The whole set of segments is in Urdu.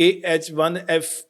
AH-1F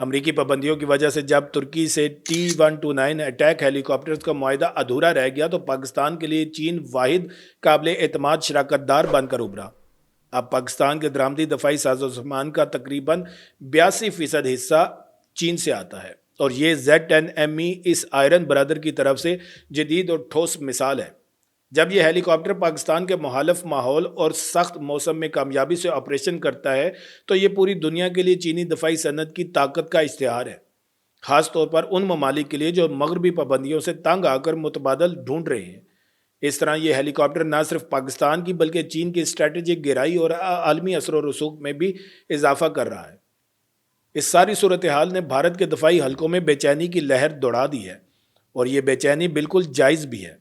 امریکی پابندیوں کی وجہ سے جب ترکی سے T-129 اٹیک ہیلی کاپٹرز کا معاہدہ ادھورا رہ گیا تو پاکستان کے لیے چین واحد قابل اعتماد شراکت دار بن کر ابھرا۔ اب پاکستان کے درآمدی دفاعی ساز و سامان کا تقریباً 82% حصہ چین سے آتا ہے، اور یہ Z-10ME اس آئرن برادر کی طرف سے جدید اور ٹھوس مثال ہے۔ جب یہ ہیلی کاپٹر پاکستان کے مخالف ماحول اور سخت موسم میں کامیابی سے آپریشن کرتا ہے تو یہ پوری دنیا کے لیے چینی دفاعی صنعت کی طاقت کا اشتہار ہے، خاص طور پر ان ممالک کے لیے جو مغربی پابندیوں سے تنگ آ کر متبادل ڈھونڈ رہے ہیں۔ اس طرح یہ ہیلی کاپٹر نہ صرف پاکستان کی بلکہ چین کی اسٹریٹجک گہرائی اور عالمی اثر و رسوخ میں بھی اضافہ کر رہا ہے۔ اس ساری صورتحال نے بھارت کے دفاعی حلقوں میں بے چینی کی لہر دوڑا دی ہے، اور یہ بے چینی بالکل جائز بھی ہے۔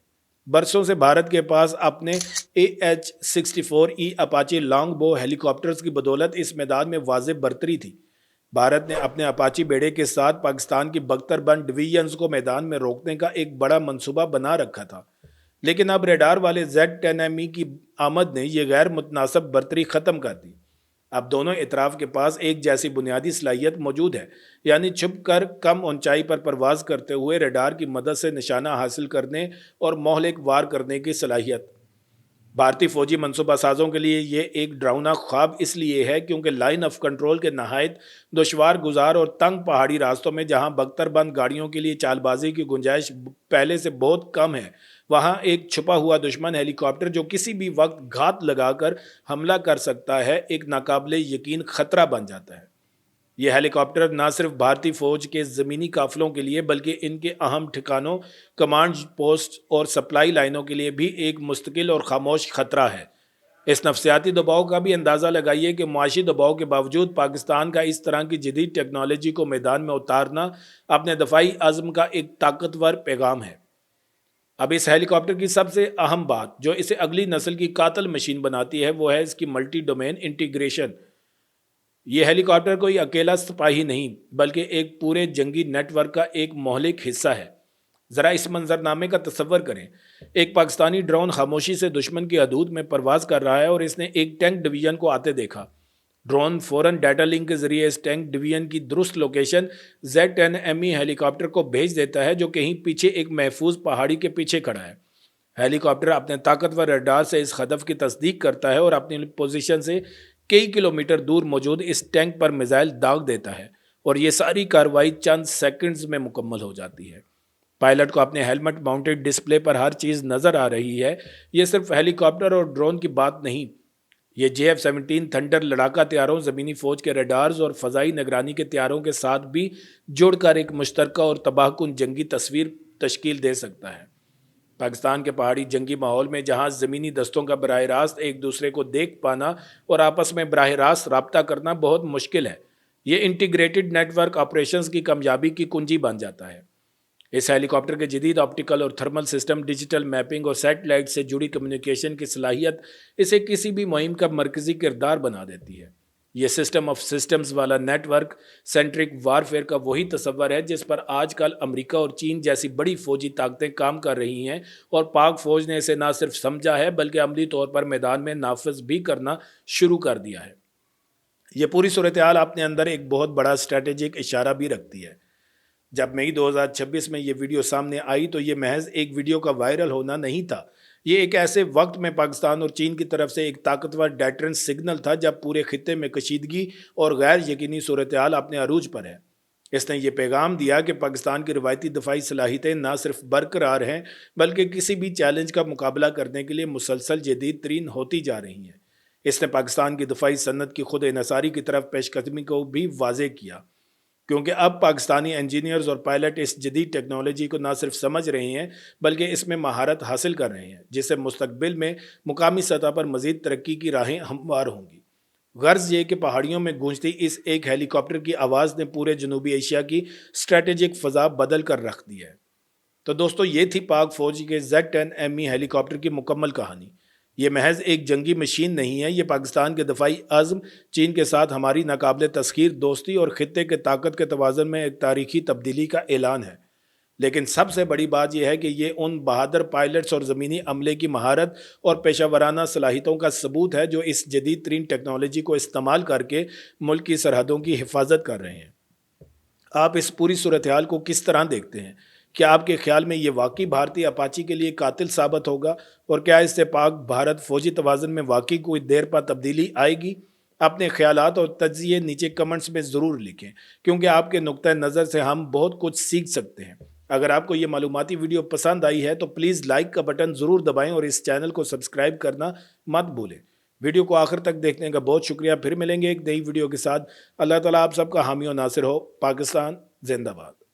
برسوں سے بھارت کے پاس اپنے AH-64E اپاچی لانگ بو ہیلی کاپٹرز کی بدولت اس میدان میں واضح برتری تھی۔ بھارت نے اپنے اپاچی بیڑے کے ساتھ پاکستان کی بختر بند ڈویژنز کو میدان میں روکنے کا ایک بڑا منصوبہ بنا رکھا تھا، لیکن اب ریڈار والے Z-10ME کی آمد نے یہ غیر متناسب برتری ختم کر دی۔ اب دونوں اطراف کے پاس ایک جیسی بنیادی صلاحیت موجود ہے، یعنی چھپ کر کم اونچائی پر پرواز کرتے ہوئے ریڈار کی مدد سے نشانہ حاصل کرنے اور مہلک وار کرنے کی صلاحیت۔ بھارتی فوجی منصوبہ سازوں کے لیے یہ ایک ڈراؤنا خواب اس لیے ہے کیونکہ لائن آف کنٹرول کے نہایت دشوار گزار اور تنگ پہاڑی راستوں میں جہاں بختر بند گاڑیوں کے لیے چال بازی کی گنجائش پہلے سے بہت کم ہے، وہاں ایک چھپا ہوا دشمن ہیلی کاپٹر جو کسی بھی وقت گھات لگا کر حملہ کر سکتا ہے ایک ناقابل یقین خطرہ بن جاتا ہے۔ یہ ہیلی کاپٹر نہ صرف بھارتی فوج کے زمینی قافلوں کے لیے بلکہ ان کے اہم ٹھکانوں، کمانڈ پوسٹ اور سپلائی لائنوں کے لیے بھی ایک مستقل اور خاموش خطرہ ہے۔ اس نفسیاتی دباؤ کا بھی اندازہ لگائیے کہ معاشی دباؤ کے باوجود پاکستان کا اس طرح کی جدید ٹیکنالوجی کو میدان میں اتارنا اپنے دفاعی عزم کا ایک طاقتور پیغام ہے۔ اب اس ہیلی کاپٹر کی سب سے اہم بات جو اسے اگلی نسل کی قاتل مشین بناتی ہے وہ ہے اس کی ملٹی ڈومین انٹیگریشن۔ یہ ہیلی کاپٹر کوئی اکیلا سپاہی نہیں بلکہ ایک پورے جنگی نیٹ ورک کا ایک مہلک حصہ ہے۔ ذرا اس منظرنامے کا تصور کریں، ایک پاکستانی ڈرون خاموشی سے دشمن کی حدود میں پرواز کر رہا ہے اور اس نے ایک ٹینک ڈویژن کو آتے دیکھا۔ ڈرون فوراً ڈیٹا لنک کے ذریعے اس ٹینک ڈویژن کی درست لوکیشن Z-10ME ہیلی کاپٹر کو بھیج دیتا ہے جو کہیں پیچھے ایک محفوظ پہاڑی کے پیچھے کھڑا ہے۔ ہیلی کاپٹر اپنے طاقتور ریڈار سے اس ہدف کی تصدیق کرتا ہے اور اپنی پوزیشن سے کئی کلومیٹر دور موجود اس ٹینک پر میزائل داغ دیتا ہے، اور یہ ساری کارروائی چند سیکنڈز میں مکمل ہو جاتی ہے۔ پائلٹ کو اپنے ہیلمٹ ماؤنٹڈ ڈسپلے پر ہر چیز نظر آ رہی ہے۔ یہ صرف ہیلی کاپٹر اور ڈرون کی بات نہیں، یہ JF-17 تھنڈر لڑاکا طیاروں، زمینی فوج کے ریڈارز اور فضائی نگرانی کے طیاروں کے ساتھ بھی جڑ کر ایک مشترکہ اور تباہ کن جنگی تصویر تشکیل دے سکتا ہے۔ پاکستان کے پہاڑی جنگی ماحول میں جہاں زمینی دستوں کا براہ راست ایک دوسرے کو دیکھ پانا اور آپس میں براہ راست رابطہ کرنا بہت مشکل ہے، یہ انٹیگریٹڈ نیٹ ورک آپریشنز کی کامیابی کی کنجی بن جاتا ہے۔ اس ہیلی کاپٹر کے جدید آپٹیکل اور تھرمل سسٹم، ڈیجیٹل میپنگ اور سیٹلائٹ سے جڑی کمیونیکیشن کی صلاحیت اسے کسی بھی مہم کا مرکزی کردار بنا دیتی ہے۔ یہ سسٹم آف سسٹمز والا نیٹ ورک سینٹرک وارفیئر کا وہی تصور ہے جس پر آج کل امریکہ اور چین جیسی بڑی فوجی طاقتیں کام کر رہی ہیں، اور پاک فوج نے اسے نہ صرف سمجھا ہے بلکہ عملی طور پر میدان میں نافذ بھی کرنا شروع کر دیا ہے۔ یہ پوری صورتحال اپنے اندر ایک بہت بڑا اسٹریٹجک اشارہ بھی رکھتی ہے۔ جب مئی 2026 میں یہ ویڈیو سامنے آئی تو یہ محض ایک ویڈیو کا وائرل ہونا نہیں تھا، یہ ایک ایسے وقت میں پاکستان اور چین کی طرف سے ایک طاقتور ڈیٹرنس سگنل تھا جب پورے خطے میں کشیدگی اور غیر یقینی صورتحال اپنے عروج پر ہے۔ اس نے یہ پیغام دیا کہ پاکستان کی روایتی دفاعی صلاحیتیں نہ صرف برقرار ہیں بلکہ کسی بھی چیلنج کا مقابلہ کرنے کے لیے مسلسل جدید ترین ہوتی جا رہی ہیں۔ اس نے پاکستان کی دفاعی صنعت کی خود انحصاری کی طرف پیش قدمی کو بھی واضح کیا، کیونکہ اب پاکستانی انجینئرز اور پائلٹ اس جدید ٹیکنالوجی کو نہ صرف سمجھ رہے ہیں بلکہ اس میں مہارت حاصل کر رہے ہیں، جس سے مستقبل میں مقامی سطح پر مزید ترقی کی راہیں ہموار ہوں گی۔ غرض یہ کہ پہاڑیوں میں گونجتی اس ایک ہیلی کاپٹر کی آواز نے پورے جنوبی ایشیا کی اسٹریٹجک فضا بدل کر رکھ دی ہے۔ تو دوستو، یہ تھی پاک فوج کے Z-10ME ہیلی کاپٹر کی مکمل کہانی۔ یہ محض ایک جنگی مشین نہیں ہے، یہ پاکستان کے دفاعی عزم، چین کے ساتھ ہماری ناقابل تسخیر دوستی اور خطے کے طاقت کے توازن میں ایک تاریخی تبدیلی کا اعلان ہے۔ لیکن سب سے بڑی بات یہ ہے کہ یہ ان بہادر پائلٹس اور زمینی عملے کی مہارت اور پیشہ ورانہ صلاحیتوں کا ثبوت ہے جو اس جدید ترین ٹیکنالوجی کو استعمال کر کے ملک کی سرحدوں کی حفاظت کر رہے ہیں۔ آپ اس پوری صورتحال کو کس طرح دیکھتے ہیں؟ کیا آپ کے خیال میں یہ واقعی بھارتی اپاچی کے لیے قاتل ثابت ہوگا؟ اور کیا اس سے پاک بھارت فوجی توازن میں واقعی کوئی دیر پا تبدیلی آئے گی؟ اپنے خیالات اور تجزیے نیچے کمنٹس میں ضرور لکھیں، کیونکہ آپ کے نقطۂ نظر سے ہم بہت کچھ سیکھ سکتے ہیں۔ اگر آپ کو یہ معلوماتی ویڈیو پسند آئی ہے تو پلیز لائک کا بٹن ضرور دبائیں اور اس چینل کو سبسکرائب کرنا مت بھولیں۔ ویڈیو کو آخر تک دیکھنے کا بہت شکریہ، پھر ملیں گے ایک نئی ویڈیو کے ساتھ۔ اللہ تعالیٰ آپ سب کا حامی و ناصر ہو۔ پاکستان زندہ باد۔